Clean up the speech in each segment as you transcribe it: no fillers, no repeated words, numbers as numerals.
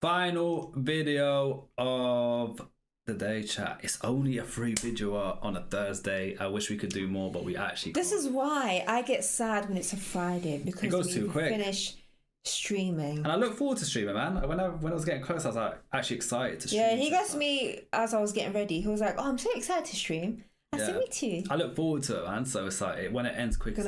Final video of the day, chat. It's only a free video on a Thursday. I wish we could do more, but we actually This is why I get sad when it's a Friday, because it goes too quick. Finish streaming. And I look forward to streaming, man. When I was getting close, I was like actually excited to stream. Yeah, he asked me as I was getting ready. He was like, "Oh, I'm so excited to stream." I said, "Me too." I look forward to it, man. So it's like when it ends quick. We're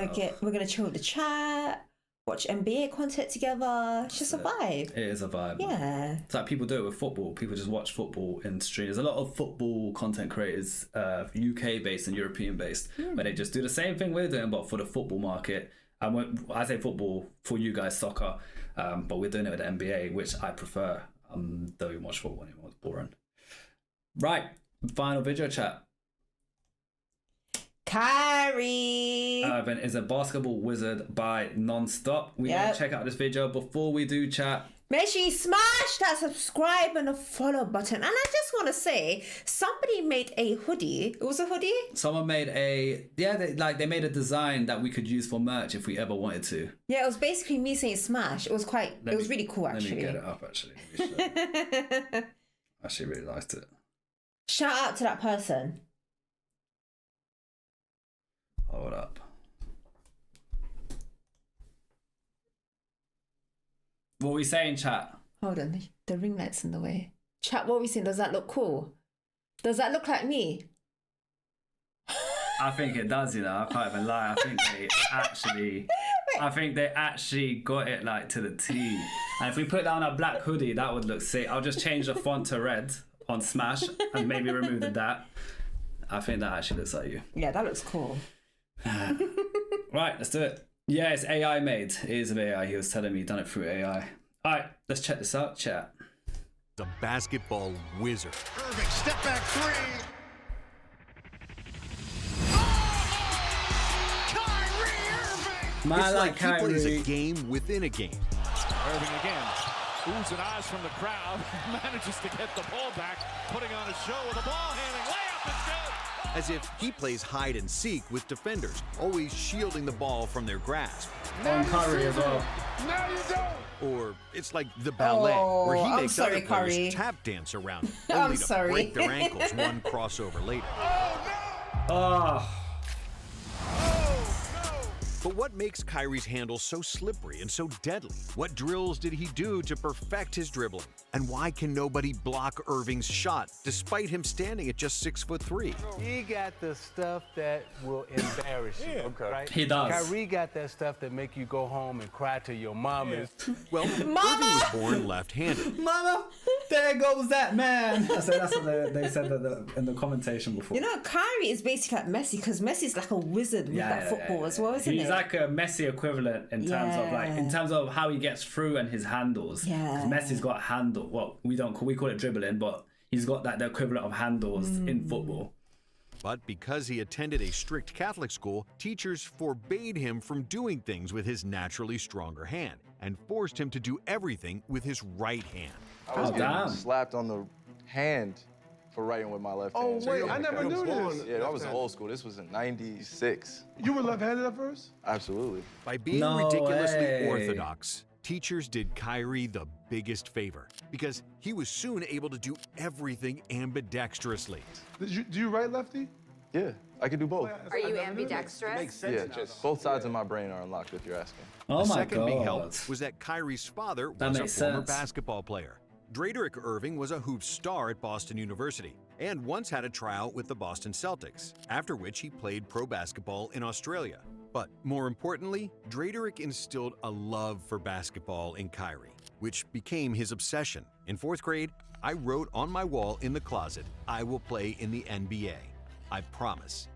gonna chill with the chat, watch NBA content together. It's just a vibe. It is a vibe. Yeah. Man. It's like people do it with football. People just watch football in stream. There's a lot of football content creators, UK based and European based, where they just do the same thing we're doing, but for the football market. And when I say football, for you guys, soccer, but we're doing it with the NBA, which I prefer. Don't even watch football anymore. It's boring. Right, final video, chat. Kyrie Irving is a basketball wizard by non-stop. We need to check out this video. Before we do, chat, make sure you smash that subscribe and the follow button. And I just want to say, somebody made a hoodie. It was a hoodie? Someone made they made a design that we could use for merch if we ever wanted to. Yeah, it was basically me saying smash. It was really cool, actually. Let me get it up, actually. I actually really liked it. Shout out to that person. Hold up. What are we saying, chat? Hold on, the ring light's in the way. Chat, what are we saying? Does that look cool? Does that look like me? I think it does, you know. I can't even lie. I think they actually got it like to the T. And if we put down a black hoodie, that would look sick. I'll just change the font to red on Smash and maybe remove the dat. I think that actually looks like you. Yeah, that looks cool. Right, let's do it. Yeah, it's AI made. It is of AI. He was telling me he done it through AI. All right, let's check this out, chat. The basketball wizard. Irving, step back three. Kyrie Irving. Man, It's Kyrie. he plays a game within a game. Irving again. Oohs and eyes from the crowd. Manages to get the ball back. Putting on a show with a ball handling. Layup is good. As if he plays hide and seek with defenders, always shielding the ball from their grasp. On Kyrie as well. Now you don't. Or it's like the ballet, where he makes other players Kyrie. tap dance around, I'm only to sorry. break their ankles one crossover later. Oh, But what makes Kyrie's handle so slippery and so deadly? What drills did he do to perfect his dribbling? And why can nobody block Irving's shot, despite him standing at just 6'3"? He got the stuff that will embarrass you, right? He does. Kyrie got that stuff that make you go home and cry to your mama. Well, Irving was born left-handed. Mama, there goes that man. That's what they said in the commentation before. You know, Kyrie is basically like Messi, because Messi's like a wizard with that football as well, isn't He's it? like a Messi equivalent in terms of how he gets through and his handles. Yeah. 'Cause Messi's got handle. Well, we call it dribbling, but he's got the equivalent of handles in football. But because he attended a strict Catholic school, teachers forbade him from doing things with his naturally stronger hand and forced him to do everything with his right hand. I was getting damn. slapped on the hand for writing with my left hand. Oh, wait, I never knew this. Yeah, that was old school. This was in '96. You were left-handed at first? Absolutely. By being No ridiculously way. orthodox, teachers did Kyrie the biggest favor because he was soon able to do everything ambidextrously. Do you write lefty? Yeah, I could do both. Are you ambidextrous? Yeah, both sides of my brain are unlocked if you're asking. Oh The my second big god. help was that Kyrie's father That was a makes former sense. basketball player. Drederick Irving was a hoop star at Boston University and once had a tryout with the Boston Celtics, after which he played pro basketball in Australia. But more importantly, Drederick instilled a love for basketball in Kyrie, which became his obsession. In 4th grade, I wrote on my wall in the closet, "I will play in the NBA. I promise."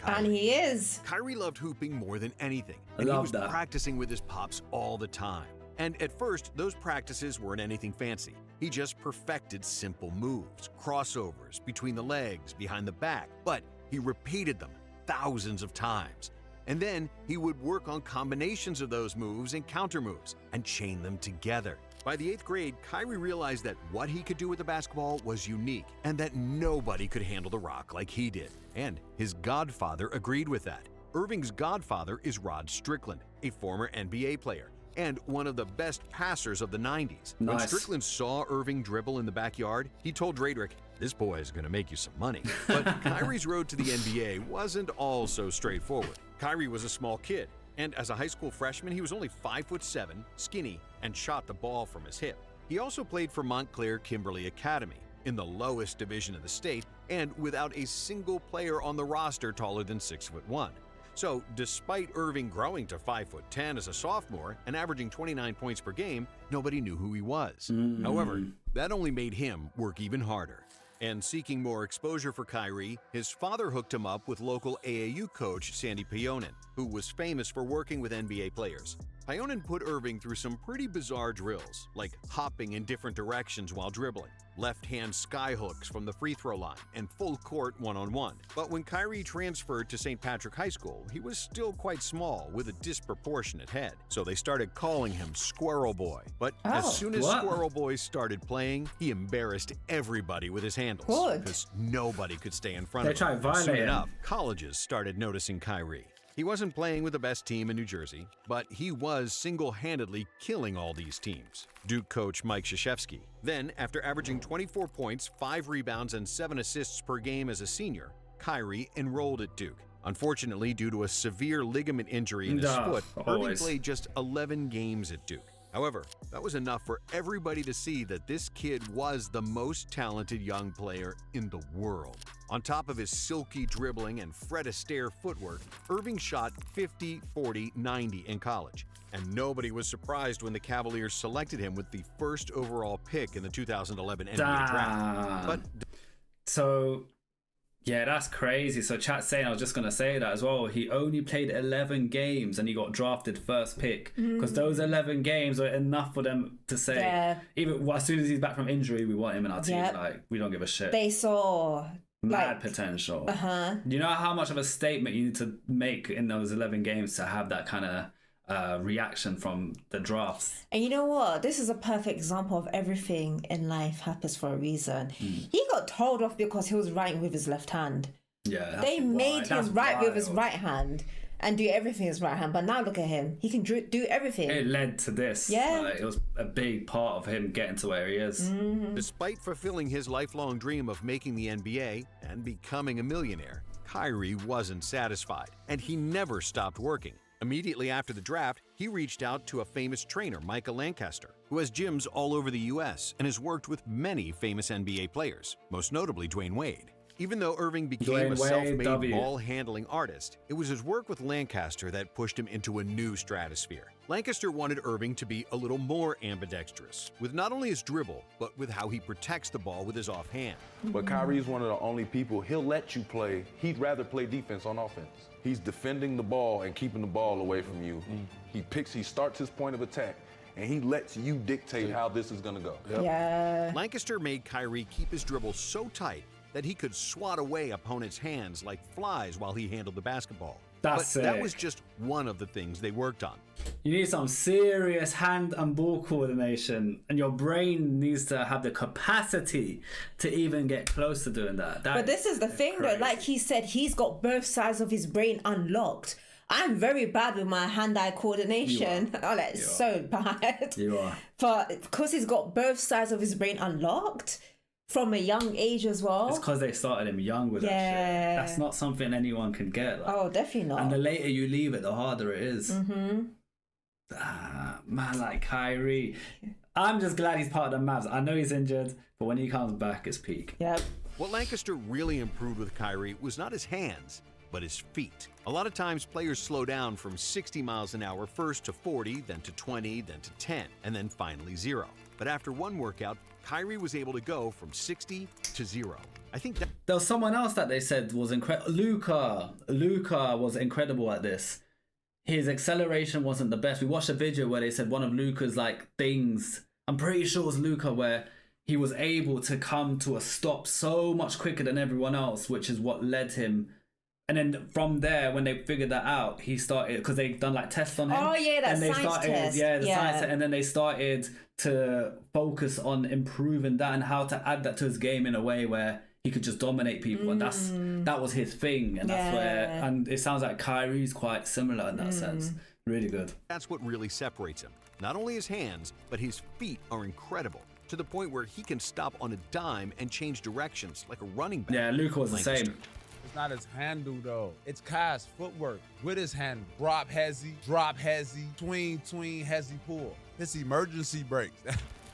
And he is. Kyrie loved hooping more than anything, I and he love was that. practicing with his pops all the time. And at first, those practices weren't anything fancy. He just perfected simple moves, crossovers, between the legs, behind the back, but he repeated them thousands of times. And then he would work on combinations of those moves and counter moves and chain them together. By the 8th grade, Kyrie realized that what he could do with the basketball was unique and that nobody could handle the rock like he did. And his godfather agreed with that. Irving's godfather is Rod Strickland, a former NBA player, and one of the best passers of the 90s. When Nice. Strickland saw Irving dribble in the backyard, he told Drederick, "This boy is going to make you some money." But Kyrie's road to the NBA wasn't all so straightforward. Kyrie was a small kid, and as a high school freshman, he was only 5'7", skinny, and shot the ball from his hip. He also played for Montclair Kimberly Academy, in the lowest division of the state, and without a single player on the roster taller than 6'1". So, despite Irving growing to 5'10" as a sophomore and averaging 29 points per game, nobody knew who he was. However, that only made him work even harder. And seeking more exposure for Kyrie, his father hooked him up with local AAU coach Sandy Pionen, who was famous for working with NBA players. Pionen put Irving through some pretty bizarre drills, like hopping in different directions while dribbling, left-hand skyhooks from the free throw line, and full-court one-on-one. But when Kyrie transferred to St. Patrick High School, he was still quite small with a disproportionate head. So they started calling him Squirrel Boy. But as soon as Squirrel Boy started playing, he embarrassed everybody with his handles. Good. Because nobody could stay in front of him. They tried Soon violating him. enough, colleges started noticing Kyrie. He wasn't playing with the best team in New Jersey, but he was single-handedly killing all these teams. Duke coach Mike Krzyzewski. Then, after averaging 24 points, 5 rebounds, and 7 assists per game as a senior, Kyrie enrolled at Duke. Unfortunately, due to a severe ligament injury in his foot, Irving always. played just 11 games at Duke. However, that was enough for everybody to see that this kid was the most talented young player in the world. On top of his silky dribbling and Fred Astaire footwork, Irving shot 50, 40, 90 in college. And nobody was surprised when the Cavaliers selected him with the first overall pick in the 2011 NBA draft. But So, yeah, that's crazy. So chat's saying, I was just going to say that as well. He only played 11 games and he got drafted first pick. Because those 11 games are enough for them to say, even as soon as he's back from injury, we want him in our team. Yep. Like, we don't give a shit. They saw Mad potential. You know how much of a statement you need to make in those 11 games to have that kind of reaction from the drafts. And you know what? This is a perfect example of everything in life happens for a reason. He got told off because he was writing with his left hand. Yeah, They made him write with his right hand and do everything with his right hand. But now look at him. He can do everything. It led to this. Yeah. Like, it was a big part of him getting to where he is. despite fulfilling his lifelong dream of making the NBA and becoming a millionaire, Kyrie wasn't satisfied, and he never stopped working. Immediately after the draft, he reached out to a famous trainer, Micah Lancaster, who has gyms all over the U.S. and has worked with many famous NBA players, most notably Dwayne Wade. Even though Irving became a self-made ball-handling artist, it was his work with Lancaster that pushed him into a new stratosphere. Lancaster wanted Irving to be a little more ambidextrous, with not only his dribble, but with how he protects the ball with his offhand. But Kyrie's one of the only people, he'll let you play. He'd rather play defense on offense. He's defending the ball and keeping the ball away from you. He starts his point of attack, and he lets you dictate how this is gonna go. Yeah. Lancaster made Kyrie keep his dribble so tight that he could swat away opponents' hands like flies while he handled the basketball. But that was just one of the things they worked on. You need some serious hand and ball coordination, and your brain needs to have the capacity to even get close to doing that. But this is the thing though, like he said, he's got both sides of his brain unlocked. I'm very bad with my hand-eye coordination. Oh, like so bad. You are. But because he's got both sides of his brain unlocked from a young age as well. It's because they started him young with that shit. That's not something anyone can get. Like. Oh, definitely not. And the later you leave it, the harder it is. Man, like Kyrie. I'm just glad he's part of the Mavs. I know he's injured, but when he comes back, it's peak. Yep. What Lancaster really improved with Kyrie was not his hands, but his feet. A lot of times players slow down from 60 miles an hour first to 40, then to 20, then to 10, and then finally 0. But after one workout, Kyrie was able to go from 60 to 0. I think that there was someone else that they said was incredible. Luka was incredible at this. His acceleration wasn't the best. We watched a video where they said one of Luka's like things, I'm pretty sure it was Luka, where he was able to come to a stop so much quicker than everyone else, which is what led him. And then from there, when they figured that out, he started, because they've done like tests on him. Oh yeah, that and they science started, test. Yeah, the science test, and then they started to focus on improving that and how to add that to his game in a way where he could just dominate people, and that was his thing, and that's where. And it sounds like Kyrie's quite similar in that sense. Really good. That's what really separates him. Not only his hands, but his feet are incredible, to the point where he can stop on a dime and change directions like a running back. Yeah, Luka was the same. It's not his handle, though. It's Kai's footwork with his handle. Drop hezzy, tween, hezzy, pull. It's emergency brakes.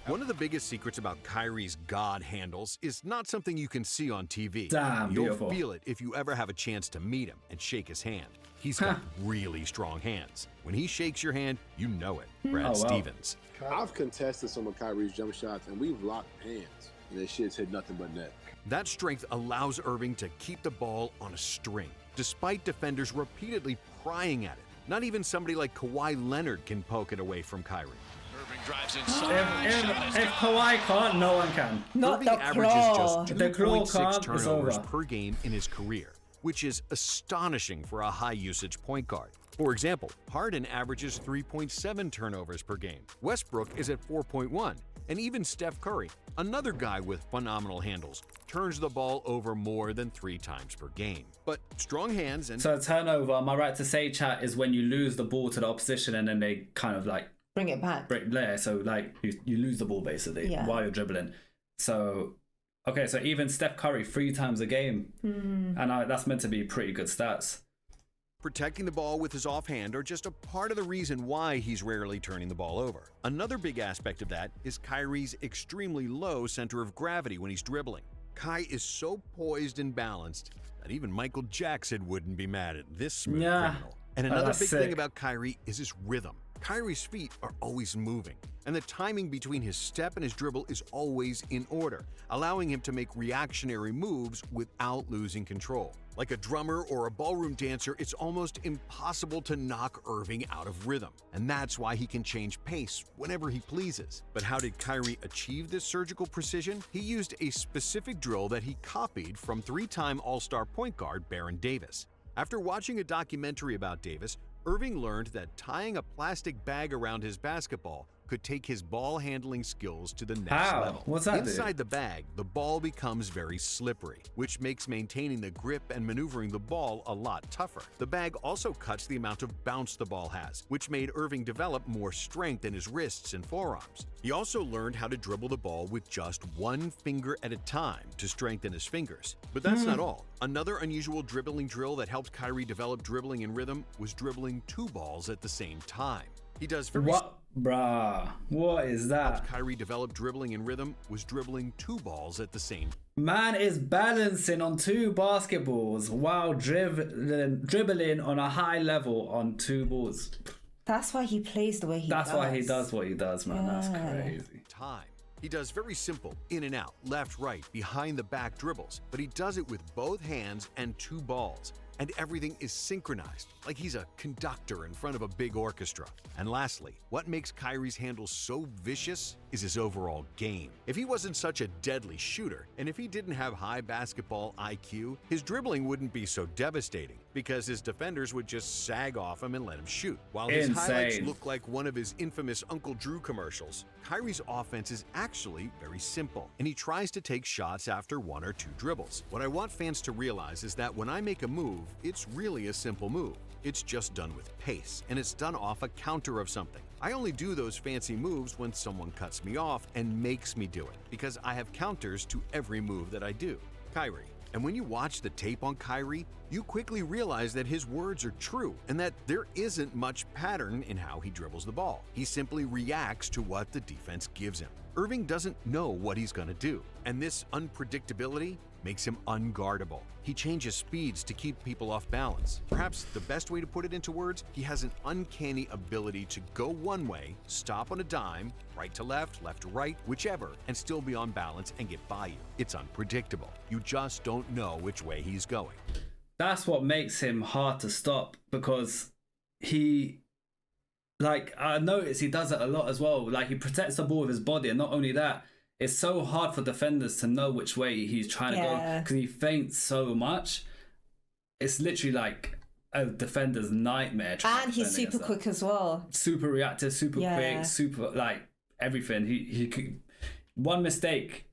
One of the biggest secrets about Kyrie's God handles is not something you can see on TV. Damn, You'll beautiful. feel it if you ever have a chance to meet him and shake his hand. He's got really strong hands. When he shakes your hand, you know it. Brad Stevens. I've contested some of Kyrie's jump shots, and we've locked hands, and this shit's hit nothing but net. That strength allows Irving to keep the ball on a string, despite defenders repeatedly prying at it. Not even somebody like Kawhi Leonard can poke it away from Kyrie. Irving drives inside. If Kawhi can't, no one can. Not Irving the averages claw. just The claw 2.6 can't, it's turnovers over. per game in his career, which is astonishing for a high-usage point guard. For example, Harden averages 3.7 turnovers per game. Westbrook is at 4.1. And even Steph Curry, another guy with phenomenal handles, turns the ball over more than 3 times per game. But strong hands and... So a turnover, am I right to say, chat, is when you lose the ball to the opposition and then they kind of like... Bring it back. So like you lose the ball basically while you're dribbling. So, okay, so even Steph Curry 3 times a game. And that's meant to be pretty good stats. Protecting the ball with his offhand are just a part of the reason why he's rarely turning the ball over. Another big aspect of that is Kyrie's extremely low center of gravity when he's dribbling. Kai is so poised and balanced that even Michael Jackson wouldn't be mad at this smooth criminal. And another big thing about Kyrie is his rhythm. Kyrie's feet are always moving, and the timing between his step and his dribble is always in order, allowing him to make reactionary moves without losing control. Like a drummer or a ballroom dancer, it's almost impossible to knock Irving out of rhythm, and that's why he can change pace whenever he pleases. But how did Kyrie achieve this surgical precision? He used a specific drill that he copied from 3-time All-Star point guard Baron Davis. After watching a documentary about Davis, Irving learned that tying a plastic bag around his basketball could take his ball handling skills to the next level. What's that Inside the bag, the ball becomes very slippery, which makes maintaining the grip and maneuvering the ball a lot tougher. The bag also cuts the amount of bounce the ball has, which made Irving develop more strength in his wrists and forearms. He also learned how to dribble the ball with just 1 finger at a time to strengthen his fingers. But that's not all. Another unusual dribbling drill that helped Kyrie develop dribbling in rhythm was dribbling 2 balls at the same time. He does very... Bruh, what is that? Kyrie developed dribbling in rhythm was dribbling 2 balls at the same time. Man is balancing on 2 basketballs while dribbling on a high level on 2 balls. That's why he plays the way he does. That's why he does what he does, man. That's crazy. He does very simple in and out, left, right, behind the back dribbles, but he does it with both hands and 2 balls. And everything is synchronized, like he's a conductor in front of a big orchestra. And lastly, what makes Kyrie's handle so vicious is his overall game. If he wasn't such a deadly shooter, and if he didn't have high basketball IQ, his dribbling wouldn't be so devastating, because his defenders would just sag off him and let him shoot. While his highlights look like one of his infamous Uncle Drew commercials, Kyrie's offense is actually very simple, and he tries to take shots after 1 or 2 dribbles. What I want fans to realize is that when I make a move, it's really a simple move. It's just done with pace, and it's done off a counter of something. I only do those fancy moves when someone cuts me off and makes me do it, because I have counters to every move that I do. Kyrie. And when you watch the tape on Kyrie, you quickly realize that his words are true and that there isn't much pattern in how he dribbles the ball. He simply reacts to what the defense gives him. Irving doesn't know what he's going to do, and this unpredictability makes him unguardable. He changes speeds to keep people off balance. Perhaps the best way to put it into words, he has an uncanny ability to go one way, stop on a dime, right to left to right, whichever, and still be on balance and get by you. It's unpredictable. You just don't know which way he's going. That's what makes him hard to stop, because he, like, I notice he does it a lot as well. Like, he protects the ball with his body, and not only that, it's so hard for defenders to know which way he's trying to go, because he feints so much. It's literally like a defender's nightmare. And he's super quick as well. Super reactive, super quick, super, like, everything. He could, one mistake,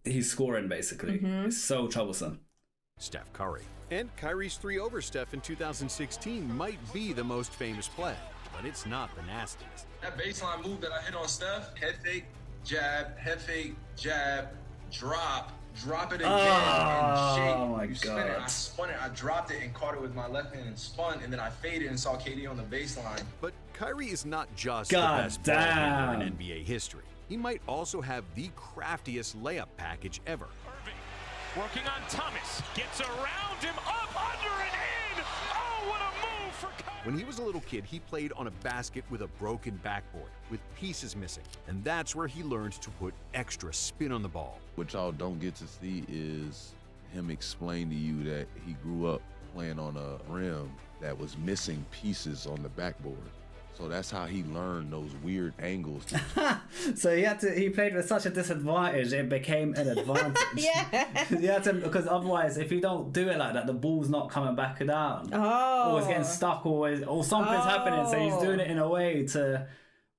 he's scoring, basically. It's so troublesome. Steph Curry. And Kyrie's 3 over Steph in 2016 might be the most famous play. but it's not the nastiest. That baseline move that I hit on Steph, head fake, jab, drop it again, and shake. Oh my Spin God. it. I spun it, I dropped it and caught it with my left hand and spun, and then I faded and saw KD on the baseline. But Kyrie is not just God the best ball handler in damn. NBA history. He might also have the craftiest layup package ever. Irving working on Thomas. Gets around him, up, under, and in. Oh, what a move for Kyrie. When he was a little kid, he played on a basket with a broken backboard, with pieces missing. And that's where he learned to put extra spin on the ball. What y'all don't get to see is him explain to you that he grew up playing on a rim that was missing pieces on the backboard. So that's how he learned those weird angles. So he played with such a disadvantage, it became an advantage. Yeah. Because otherwise, if you don't do it like that, the ball's not coming back down. Oh. Or it's getting stuck, or something's happening. So he's doing it in a way to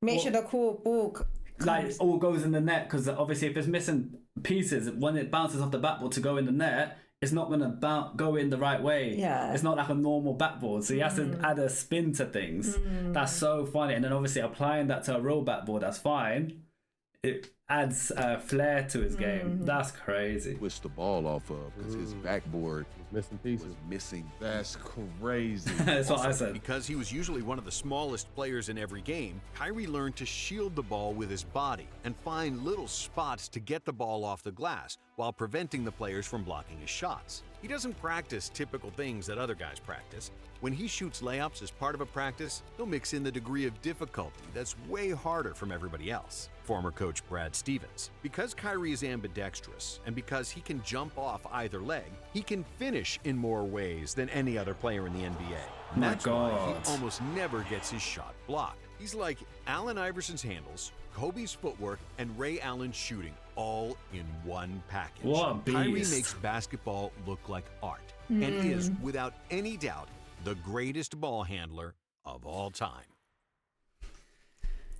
make sure the ball like all goes in the net. Because obviously, if it's missing pieces, when it bounces off the backboard to go in the net, it's not going to go in the right way. Yeah. It's not like a normal backboard. So he has to add a spin to things. That's so funny. And then obviously applying that to a real backboard, that's fine. It adds flair to his game. That's crazy. Switched the ball off of because his backboard Missing pieces. was missing. That's crazy. That's what I Also, said. because he was usually one of the smallest players in every game, Kyrie learned to shield the ball with his body and find little spots to get the ball off the glass while preventing the players from blocking his shots. He doesn't practice typical things that other guys practice. When he shoots layups as part of a practice, he'll mix in the degree of difficulty that's way harder from everybody else. Former coach Brad Stevens. Because Kyrie is ambidextrous and because he can jump off either leg, he can finish in more ways than any other player in the NBA. My That's why God. he almost never gets his shot blocked. He's like Allen Iverson's handles, Kobe's footwork, and Ray Allen's shooting all in one package. What a beast. Kyrie makes basketball look like art and is, without any doubt, the greatest ball handler of all time.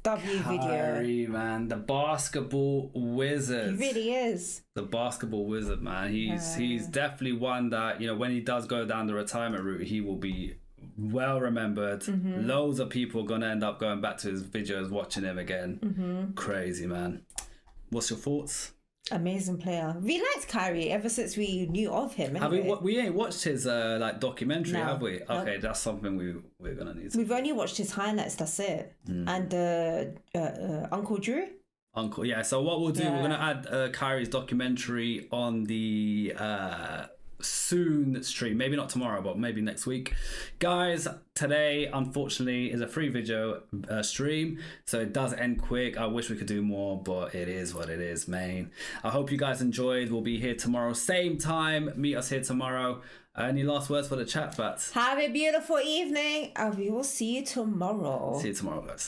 W video. Kyrie, man, the basketball wizard. He really is. The basketball wizard, man. He's definitely one that, when he does go down the retirement route, he will be well remembered. Loads of people are gonna end up going back to his videos, watching him again. Crazy, man. What's your thoughts? Amazing player. We liked Kyrie ever since we knew of him. Anyway. Have we ain't watched his documentary, No. have we? Okay, that's something we're gonna need. We've only watched his highlights. That's it. And Uncle Drew. Yeah. So what we'll do, we're gonna add Kyrie's documentary on the soon stream. Maybe not tomorrow, but maybe next week. Guys, today unfortunately is a free video stream, so it does end quick. I wish we could do more, but it is what it is, man. I hope you guys enjoyed. We'll be here tomorrow, same time. Meet us here tomorrow. Any last words for the chat, Fats? Have a beautiful evening, and we will see you tomorrow. See you tomorrow, guys.